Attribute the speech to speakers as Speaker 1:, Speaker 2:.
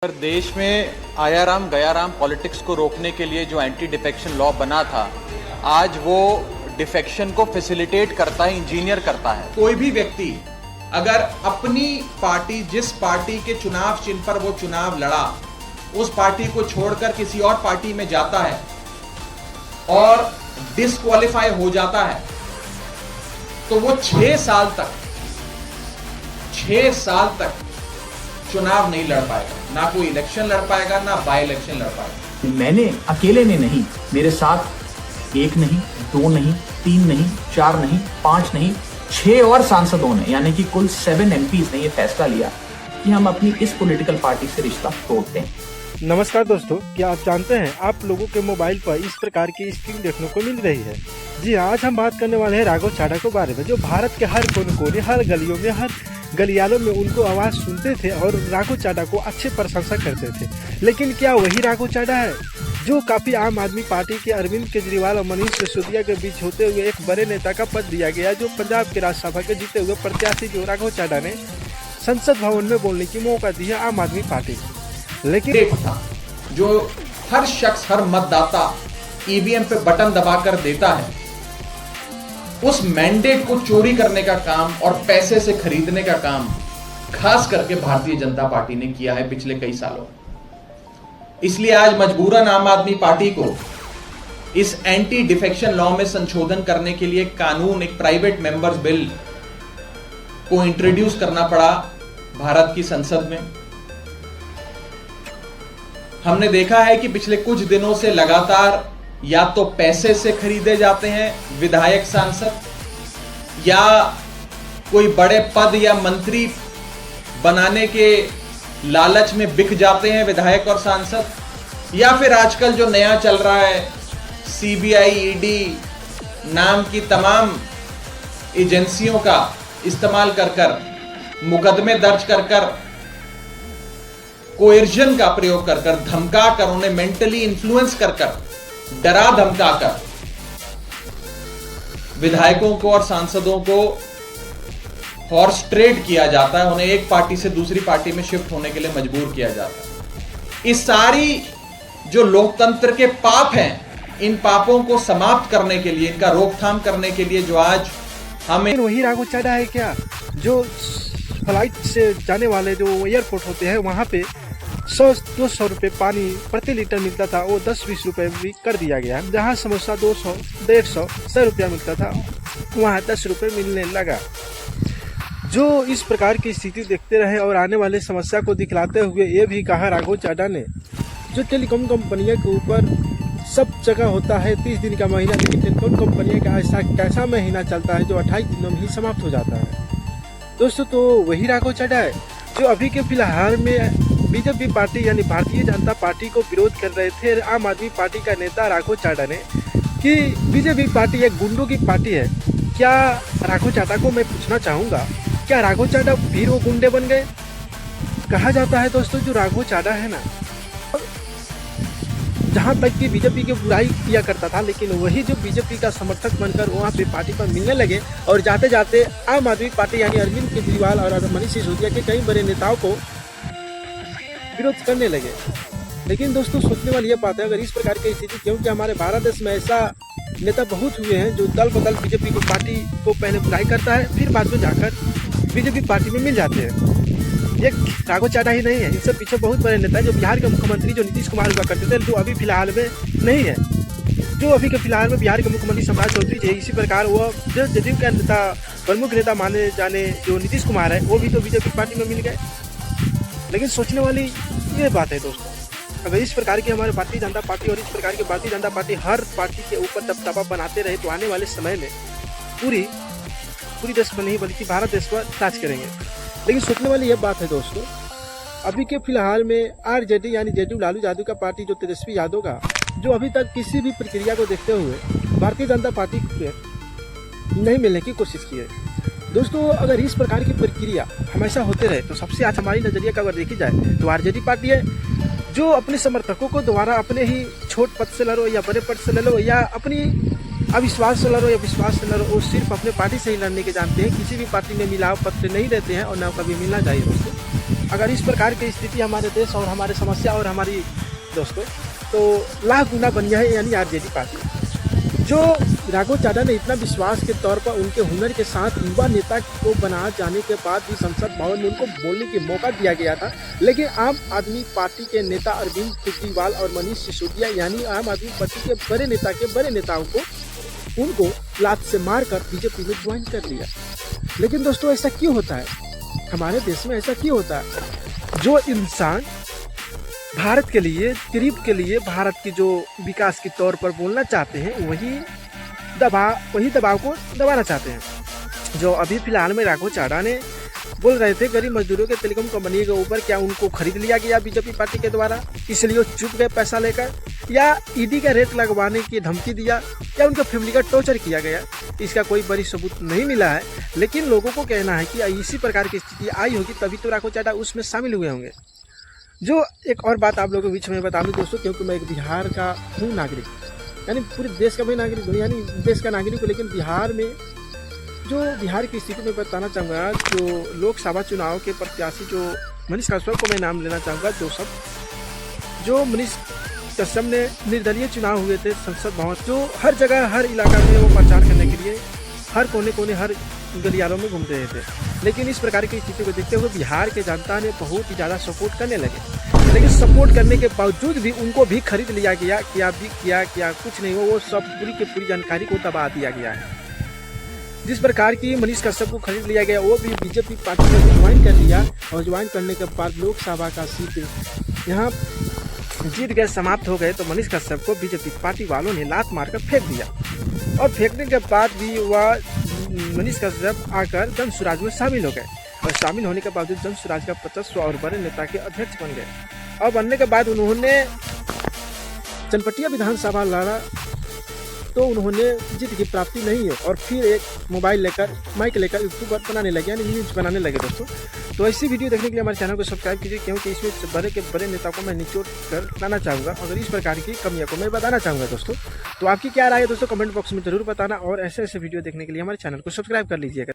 Speaker 1: Sir, देश में Aaya Ram Gaya Ram politics को रोकने के लिए जो एंटी डिफेक्शन लॉ बना था, आज वो डिफेक्शन को फैसिलिटेट करता है, इंजीनियर करता है।
Speaker 2: कोई भी व्यक्ति अगर अपनी पार्टी, जिस पार्टी के चुनाव चिन्ह पर वो चुनाव लड़ा, उस पार्टी को छोड़कर किसी और पार्टी में जाता है और डिस्क्वालीफाई हो जाता है, तो वो 6 साल तक चुनाव नहीं लड़ पाएगा, ना कोई इलेक्शन लड़ पाएगा, ना बाई इलेक्शन लड़ पाएगा।
Speaker 3: मैंने अकेले ने नहीं, मेरे साथ 1 नहीं, 2 नहीं, 3 नहीं, 4 नहीं, 5 नहीं, 6 और सांसदों ने, यानी कि कुल 7 MPs ने ये फैसला लिया कि हम अपनी इस पॉलिटिकल पार्टी से रिश्ता तोड़ते हैं।
Speaker 4: नमस्कार दोस्तों, क्या आप जानते हैं आप लोगों के मोबाइल पर इस प्रकार की स्क्रीन देखने को मिल रही है। जी आज हम बात करने वाले हैं राघव चाड्डा के बारे में, जो भारत के हर कोने, हर गलियों में, हर गलियारों में उनको आवाज़ सुनते थे और राघव चाड्डा को अच्छे प्रशंसा करते थे। लेकिन क्या वही राघव चाड्डा है जो काफ़ी आम आदमी पार्टी के अरविंद केजरीवाल और मनीष सिसोदिया के बीच होते हुए एक बड़े नेता का पद दिया गया, जो पंजाब के राज्यसभा के जीते हुए प्रत्याशी जो राघव चाड्डा ने संसद भवन में बोलने की मौका दी है आम आदमी पार्टी को।
Speaker 2: लेकिन था जो हर शख्स, हर मतदाता ईवीएम पे बटन दबाकर देता है, उस मैंडेट को चोरी करने का काम और पैसे से खरीदने का काम खास करके भारतीय जनता पार्टी ने किया है पिछले कई सालों। इसलिए आज मजबूरन आम आदमी पार्टी को इस एंटी डिफेक्शन लॉ में संशोधन करने के लिए कानून, एक प्राइवेट मेंबर्स बिल को इंट्रोड्यूस करना पड़ा भारत की संसद में। हमने देखा है कि पिछले कुछ दिनों से लगातार या तो पैसे से खरीदे जाते हैं विधायक, सांसद, या कोई बड़े पद या मंत्री बनाने के लालच में बिक जाते हैं विधायक और सांसद, या फिर आजकल जो नया चल रहा है CBI, ED नाम की तमाम एजेंसियों का इस्तेमाल कर मुकदमे दर्ज कर कोएर्जन का प्रयोग कर धमका कर, उन्हें मेंटली इन्फ्लुएंस कर डरा धमका कर विधायकों को और सांसदों को हॉर्स ट्रेड किया जाता है, उन्हें एक पार्टी से दूसरी पार्टी में शिफ्ट होने के लिए मजबूर किया जाता है। इस सारी जो लोकतंत्र के पाप हैं, इन पापों को समाप्त करने के लिए, इनका रोकथाम करने के लिए जो आज हमें
Speaker 4: वही राघव चाड्डा है क्या जो फ्लाइट से जाने वाले जो एयरपोर्ट होते हैं वहाँ पे 100-200 रुपये पानी प्रति लीटर मिलता था, वो 10-20 रुपये भी कर दिया गया। जहाँ समोसा 200, 150, 100 रुपया मिलता था, वहाँ 10 रुपये मिलने लगा। जो इस प्रकार की स्थिति देखते रहे और आने वाले समस्या को दिखलाते हुए ये भी कहा राघव चाड्डा ने, जो टेलीकॉम कंपनियों के ऊपर सब जगह होता है 30 दिन का महीना, लेकिन टेलीकॉम कंपनियों का ऐसा कैसा महीना चलता है जो 28 दिनों में ही समाप्त हो जाता है। दोस्तों, तो वही राघव चाड्डा है जो अभी के फिलहाल में बीजेपी पार्टी यानी भारतीय जनता पार्टी को विरोध कर रहे थे आम आदमी पार्टी का नेता राघव चाड्डा ने कि बीजेपी पार्टी एक गुंडों की पार्टी है। क्या राघव चाड्डा को मैं पूछना चाहूँगा, क्या राघव चाड्डा फिर वो गुंडे बन गए? कहा जाता है दोस्तों, जो राघव चाड्डा है ना, जहाँ तक कि बीजेपी की बुराई किया करता था, लेकिन वही जो बीजेपी का समर्थक बनकर वहाँ पे पार्टी पर मिलने लगे और जाते जाते आम आदमी पार्टी यानी अरविंद केजरीवाल और मनीष सिसोदिया के कई बड़े नेताओं को विरोध करने लगे। लेकिन दोस्तों, सोचने वाली यह बात है, अगर इस प्रकार की स्थिति, क्योंकि हमारे भारत देश में ऐसा नेता बहुत हुए हैं जो दल बदल बीजेपी को पार्टी को पहले बुराई करता है, फिर बाद में जाकर बीजेपी पार्टी में मिल जाते हैं। ये राघव चाड्डा ही नहीं है, इनसे पीछे बहुत बड़े नेता जो बिहार के मुख्यमंत्री जो नीतीश कुमार हुआ करते थे, जो अभी फिलहाल में नहीं है, जो अभी के फिलहाल में बिहार के मुख्यमंत्री सम्राट चौधरी थे। इसी प्रकार वो जो जदयू का नेता, प्रमुख नेता माने जाने जो नीतीश कुमार है, वो भी तो बीजेपी पार्टी में मिल गए। लेकिन सोचने वाली ये बात है दोस्तों, अगर इस प्रकार की हमारे भारतीय जनता पार्टी और इस प्रकार की भारतीय जनता पार्टी हर पार्टी के ऊपर दबदबा बनाते रहे, तो आने वाले समय में पूरी देश पर नहीं बल्कि भारत देश पर राज करेंगे। लेकिन सोचने वाली यह बात है दोस्तों, अभी के फिलहाल में RJD यानी जेडीयू लालू यादव का पार्टी जो तेजस्वी यादव का, जो अभी तक किसी भी प्रक्रिया को देखते हुए भारतीय जनता पार्टी को नहीं मिलने की कोशिश की है। दोस्तों, अगर इस प्रकार की प्रक्रिया हमेशा होते रहे तो सबसे आज हमारी नजरिया का अगर देखी जाए तो RJD पार्टी है जो अपने समर्थकों को दोबारा अपने ही छोट पद से लड़ो या बड़े पद से लड़ो या अपनी अविश्वास से लड़ो या विश्वास से लड़ो, वो सिर्फ अपने पार्टी से ही लड़ने के जानते हैं। किसी भी पार्टी में मिलाव पत्र नहीं रहते हैं और ना कभी मिलना चाहिए दोस्तों। अगर इस प्रकार की स्थिति हमारे देश और हमारे समस्या और हमारी दोस्तों तो लाख गुना बन गया है यानी आरजेडी पार्टी। जो राघव चाड्डा ने इतना विश्वास के तौर पर उनके हुनर के साथ युवा नेता को बना जाने के बाद भी संसद भवन में उनको बोलने की मौका दिया गया था, लेकिन आम आदमी पार्टी के नेता अरविंद केजरीवाल और मनीष सिसोदिया यानी आम आदमी पार्टी के बड़े नेताओं को उनको लात से मारकर बीजेपी में ज्वाइन कर लिया। लेकिन दोस्तों ऐसा क्यों होता है, हमारे देश में ऐसा क्यों होता है? जो इंसान भारत के लिए, गरीब के लिए, भारत की जो विकास के तौर पर बोलना चाहते हैं वही दबाव को दबाना चाहते हैं। जो अभी फिलहाल में राघव चाड्डा ने बोल रहे थे गरीब मजदूरों के टेलीकॉम कंपनी के ऊपर, क्या उनको खरीद लिया गया बीजेपी पार्टी के द्वारा इसलिए वो चुप गए पैसा लेकर, या ईडी का रेट लगवाने की धमकी दिया, या उनका फैमिली का टॉर्चर किया गया? इसका कोई बड़ी सबूत नहीं मिला है, लेकिन लोगों को कहना है कि इसी प्रकार की स्थिति आई होगी तभी तो राघव चाड्डा उसमें शामिल हुए होंगे। जो एक और बात आप लोगों के बीच में बता दूं दोस्तों, क्योंकि मैं एक बिहार का हूँ नागरिक, यानी पूरे देश का मैं नागरिक हूँ, यानी देश का नागरिक हूँ, लेकिन बिहार की स्थिति में बताना चाहूँगा। जो लोकसभा चुनाव के प्रत्याशी जो मनीष कश्यप को मैं नाम लेना चाहूँगा, जो मनीष कश्यप ने निर्दलीय चुनाव हुए थे संसद भवन, जो हर जगह हर इलाका में वो प्रचार करने के लिए हर कोने हर गलियारों में घूम रहे थे। लेकिन इस प्रकार की स्थिति को देखते हुए बिहार के जनता ने बहुत ही ज़्यादा सपोर्ट करने लगे, लेकिन सपोर्ट करने के बावजूद भी उनको भी खरीद लिया गया। क्या कुछ नहीं, वो सब पूरी की पूरी जानकारी को दबा दिया गया है। जिस प्रकार की मनीष कश्यप को खरीद लिया गया, वो भी बीजेपी पार्टी में ज्वाइन कर लिया, और ज्वाइन करने के बाद लोकसभा का सीट यहाँ जीत गए, समाप्त हो गए, तो मनीष कश्यप को बीजेपी पार्टी वालों ने लात मारकर फेंक दिया। और फेंकने के बाद भी वह मनीष कश्यप आकर जन स्वराज में शामिल हो गए, और शामिल होने के बावजूद जन स्वराज का 50 और बड़े नेता के अध्यक्ष बन गए। और बनने के बाद उन्होंने चनपटिया विधानसभा लड़ा, तो उन्होंने जीत की प्राप्ति नहीं है, और फिर एक माइक लेकर यूट्यूबर बनाने लगे, यानी न्यूज बनाने लगे दोस्तों। तो ऐसी वीडियो देखने के लिए हमारे चैनल को सब्सक्राइब कीजिए, क्योंकि इसमें बड़े नेता को मैं निचोड़ कर लाना चाहूँगा, अगर इस प्रकार की कमियों को मैं बताना चाहूँगा दोस्तों। तो आपकी क्या राय है दोस्तों, कमेंट बॉक्स में जरूर बताना, और ऐसे वीडियो देखने के लिए हमारे चैनल को सब्सक्राइब कर लीजिएगा।